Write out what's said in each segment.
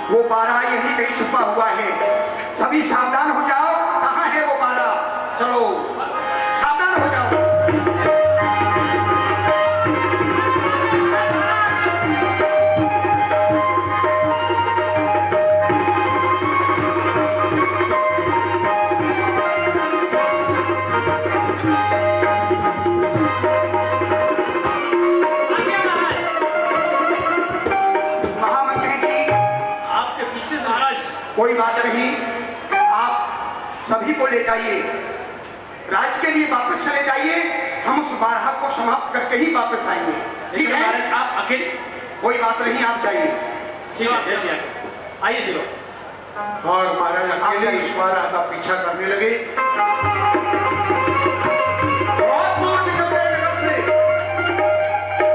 वो बारह यहीं कहीं छुपा हुआ है। सभी सावधान हो जाओ, कहाँ है वो बारह? चलो सावधान हो जाओ। कोई बात नहीं, आप सभी को ले जाइए, राज के लिए वापस चले जाइए। हम उस बारह को समाप्त करके ही वापस आएंगे। ठीक है? आप अकेले? कोई बात नहीं, आप जाइए। ठीक है, आइए चलो। और महाराज अकेले इस बारह का पीछा करने लगे। बहुत दूर निकल गए नगर से,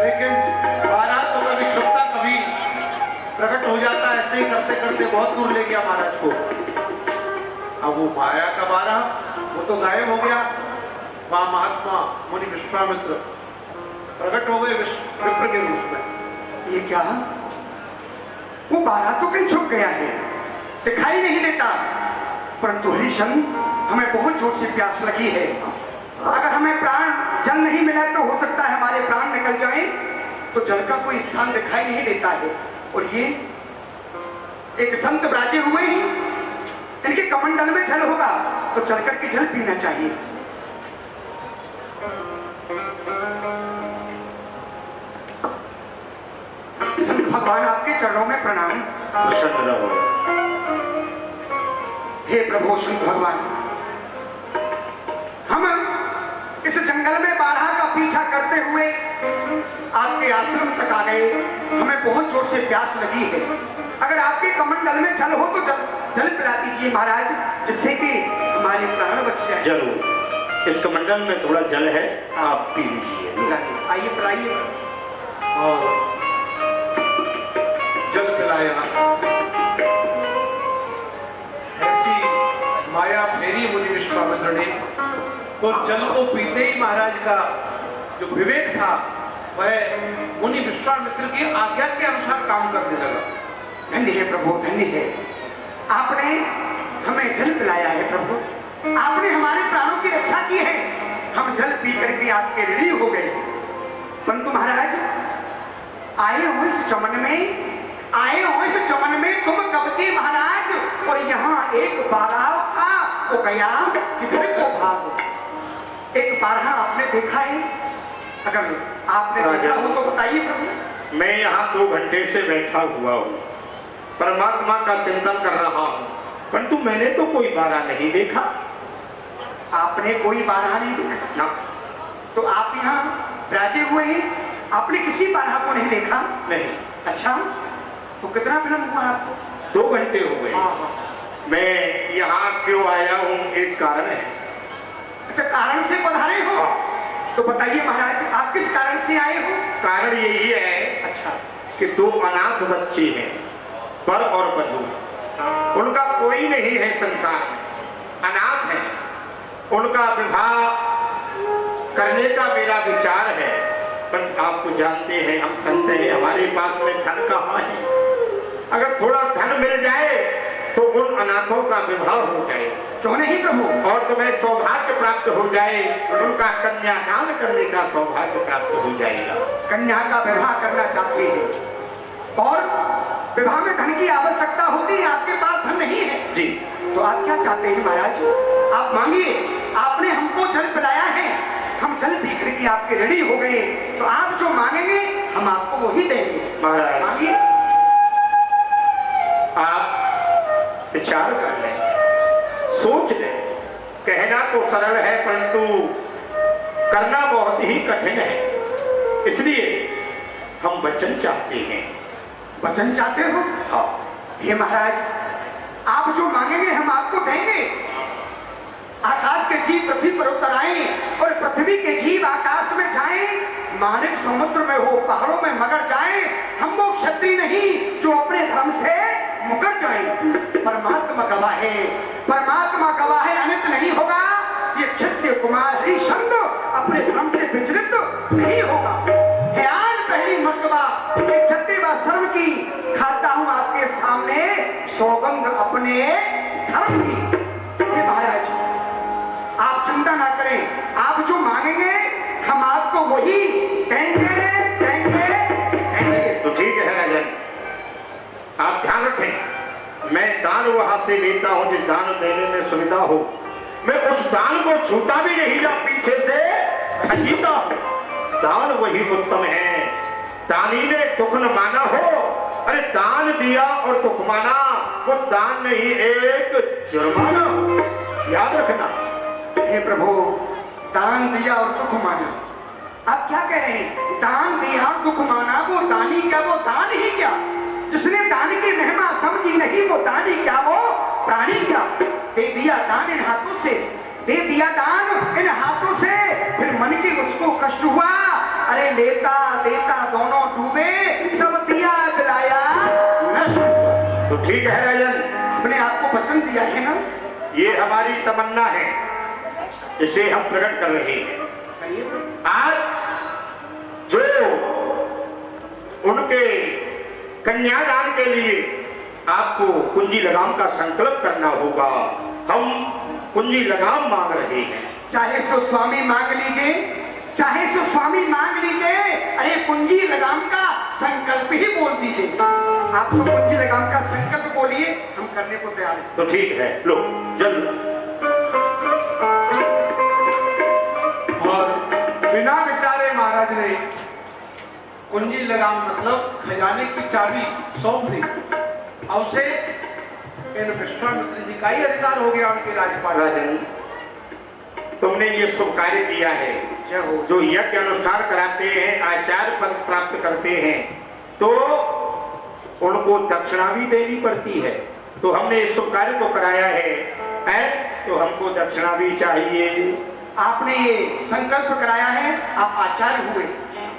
लेकिन बारह तो कभी छुपता कभी प्रकट हो जाता है। ऐसे ही करते करते बहुत दूर ले गया महाराज को। अब वो माया का बारह वो तो गायब हो गया। वहां महात्मा मुनि विश्वामित्र प्रकट हो गए विप्र के रूप में। ये क्या? वो बारह तो कहीं छुप गया है, दिखाई नहीं देता। परंतु हरिशन, हमें बहुत जोर से प्यास लगी है। अगर हमें प्राण जल नहीं मिला तो हो सकता है हमारे प्राण निकल जाएं। तो जल का कोई स्थान दिखाई नहीं देता है। और ये एक संत विराजे हुए हैं, इनके कमंडल में जल होगा तो चल करके जल पीना चाहिए। संत भगवान, आपके चरणों में प्रणाम। हे प्रभु संत भगवान, हम इस जंगल में बारह का पीछा करते हुए आपके आश्रम तक आ गए। हमें बहुत जोर से प्यास लगी है। अगर आपके कमंडल में जल हो तो जल पिला दीजिए महाराज, जिससे कि हमारे प्राण बच जाए। जरूर, इस कमंडल में थोड़ा जल है, आप पी लीजिए। आइए पिलाइए। और जल पिलाया। ऐसी माया फेरी मुनि विश्वामित्र ने। तो जल को पीते ही महाराज का जो विवेक था वह मुनि विश्वामित्र की आज्ञा के अनुसार काम करने लगा। धन्य है प्रभु, धन्य है। आपने हमें जल पिलाया है प्रभु, आपने हमारे प्राणों की रक्षा की है। हम जल पी करके आपके ऋणी हो गए। परंतु महाराज, आए हो इस चमन में तुम कब के महाराज? और यहाँ एक बारह था, वो गया किधर को भाग। एक बारह आपने देखा है? अगर आपने देखा हो तो बताइए प्रभु। मैं यहाँ 2 घंटे से बैठा हुआ हूँ, परमात्मा का चिंतन कर रहा हूँ, परंतु मैंने तो कोई बारह नहीं देखा। आपने कोई बारह नहीं देखा ना? तो आप यहाँ विराजे हुए हैं, आपने किसी बारह को नहीं देखा? नहीं। अच्छा, तो कितना विलंब हुआ आपको? 2 घंटे हो गए। मैं यहाँ क्यों आया हूँ, एक कारण है। अच्छा, कारण से पधारे हो? तो बताइए महाराज, आप किस कारण से आए हो? कारण यही है, अच्छा, कि 2 अनाथ बच्चे हैं, वर और वधू। उनका कोई नहीं है संसार में, अनाथ हैं। उनका विवाह करने का मेरा विचार है, पर आप तो जानते हैं हम संत हैं, हमारे पास में धन कहाँ है। अगर थोड़ा धन मिल जाए तो उन अनाथों का विवाह हो जाए। क्यों नहीं प्रभु? और तुम्हें सौभाग्य प्राप्त हो जाए, और उनका कन्यादान करने का सौभाग्य प्राप्त हो जाएगा। कन्या का विवाह करना चाहते हैं और विवाह में धन की आवश्यकता होती है, आपके पास धन नहीं है जी। तो आप क्या चाहते हैं महाराज? आप मांगिए। आपने हमको जल पिलाया है, हम जल पी करके आपके ऋणी हो गए। तो आप जो मांगेंगे हम आपको वही देंगे। महाराज, मांगिए। आप विचार कर लें, सोच लें। कहना तो सरल है, परंतु करना बहुत ही कठिन है। इसलिए हम वचन चाहते हैं। वचन चाहते हो? हाँ। हे महाराज, आप जो मांगेंगे हम आपको देंगे। आकाश के जीव पृथ्वी पर उतर आए और पृथ्वी के जीव आकाश में जाएं, मानव समुद्र में हो, पहाड़ों में मगर जाएं। हम वो क्षत्रिय नहीं जो अपने धर्म से मुकर जाएं। परमात्मा गवाह है, परमात्मा गवाह है, अनित नहीं होगा। ये क्षत्रिय कुमार हरिश्चंद्र अपने धर्म से विचलित नहीं होगा। पहली मर्तबा 36वां शर्म की खाता हूं आपके सामने सौगंध अपने धर्म की। हे महाराज, आप चिंता ना करें, आप जो मांगेंगे हम आपको वही देंगे देंगे देंगे। तो ठीक है राजन, आप ध्यान रखें, मैं दान वहां से लेता हूं जिस दान देने में सुविधा हो। मैं उस दान को छूटा भी नहीं जब पीछे से खजीता हूं। दान वही उत्तम है। दानी ने दुख न माना हो, अरे दान दिया और दुख माना, वो दान नहीं एक जुर्माना हो। याद रखना। हे प्रभु, दान दिया और दुख माना, आप क्या कह रहे हैं? दान दिया और दुख माना, वो दानी क्या, वो दान ही क्या? जिसने दान की महिमा समझी नहीं, वो दानी क्या, वो प्राणी क्या? दे दिया दान इन हाथों से, दे दिया दान इन हाथों से, फिर मन की उसको कष्ट हुआ, अरे लेता देता दोनों डूबे, सब दिया जलाया नष्ट हुआ। तो ठीक है राजन, हमने आपको वचन दिया है ना, ये हमारी तमन्ना है, इसे हम प्रकट कर रहे हैं। आज जो उनके कन्यादान के लिए आपको कुंजी लगाम का संकल्प करना होगा। हम कुंजी लगाम मांग रहे हैं। चाहे सो स्वामी मांग लीजिए, चाहे सो स्वामी मांग लीजिए, अरे कुंजी लगाम का संकल्प ही बोल दीजिए। आप तो कुंजी लगाम का संकल्प बोलिए, हम करने को तैयार हैं। तो ठीक है, लो जल्द। और बिना विचारे महाराज ने कुंजी लगाम मतलब खजाने की चाबी सौंप दी। और से इन विश्वामित्र जी का ही अधिकार हो गया उनके राज्यपाल। राजन, तुमने ये शुभ कार्य किया है। जय हो। जो यज्ञ अनुष्ठान कराते हैं, आचार्य पद प्राप्त करते हैं, तो उनको दक्षिणा भी देनी पड़ती है। तो हमने इस शुभ कार्य को कराया है, तो हमको दक्षिणा भी चाहिए। आपने ये संकल्प कराया है, आप आचार्य हुए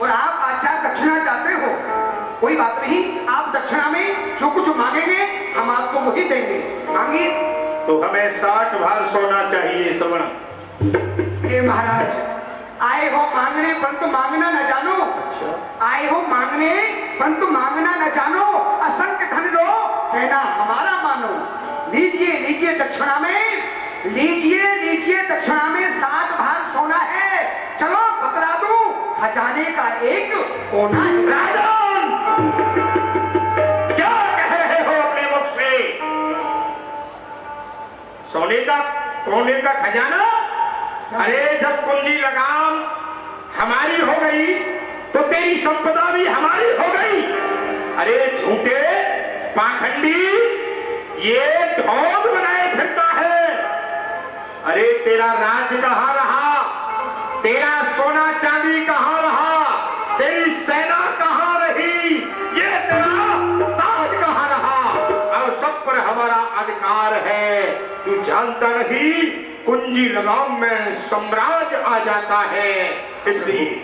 और आप आचार्य दक्षिणा चाहते हो, कोई बात नहीं, आप दक्षिणा में जो कुछ मांगेंगे हम आपको वही देंगे। मांगिए। तो हमें 60 भार सोना चाहिए स्वर्ण। हे महाराज, आए हो मांगने परंतु मांगना न जानो। आए हो मांगने परंतु मांगना न जानो, असंख्य धन लो कहना हमारा मानो। लीजिए लीजिए दक्षिणा में, लीजिए लीजिए दक्षिणा में 60 भार सोना है। चलो बतला दूं, खजाने का एक कोना है। राजन, क्या कह रहे हो अपने मुख से? सोने का कोने का खजाना? अरे जब कुंजी लगाम हमारी हो गई तो तेरी संपदा भी हमारी हो गई। अरे झूठे पाखंडी, ये ढोंग बनाए फिरता है। अरे तेरा राज कहां रहा, तेरा सोना चांदी कहां रहा, तेरी सेना कहां रही, ये तेरा ताज कहां रहा? और सब पर हमारा अधिकार है। तू जानता नहीं, कुंजी लगाम में साम्राज्य आ जाता है। इसलिए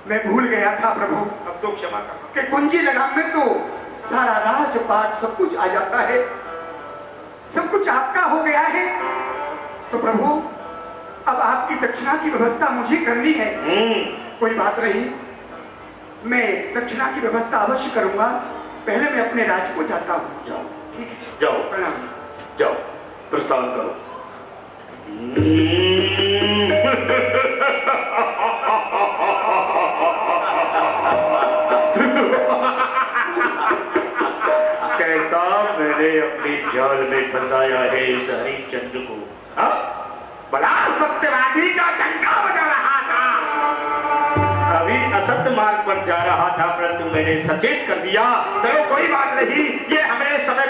मैं भूल गया था प्रभु, अब तो क्षमा कर। कि कुंजी लगाम में तो सारा राजपाट सब कुछ आ जाता है, सब कुछ आपका हो गया है। तो प्रभु अब आपकी दक्षिणा की व्यवस्था मुझे करनी है। कोई बात नहीं, मैं दक्षिणा की व्यवस्था अवश्य करूंगा। पहले मैं अपने राज्य को जाता हूँ। जाओ, ठीक है, जाओ, प्रणाम। जाओ, प्रस्थान करो। कैसा मैंने अपनी जाल में फंसाया है इस हरिश्चंद्र को। हाँ? बड़ा सत्यवादी का डंका बजा रहा था, अभी असत्य मार्ग पर जा रहा था, परंतु मैंने सचेत कर दिया। चलो कोई बात नहीं, ये हमें समय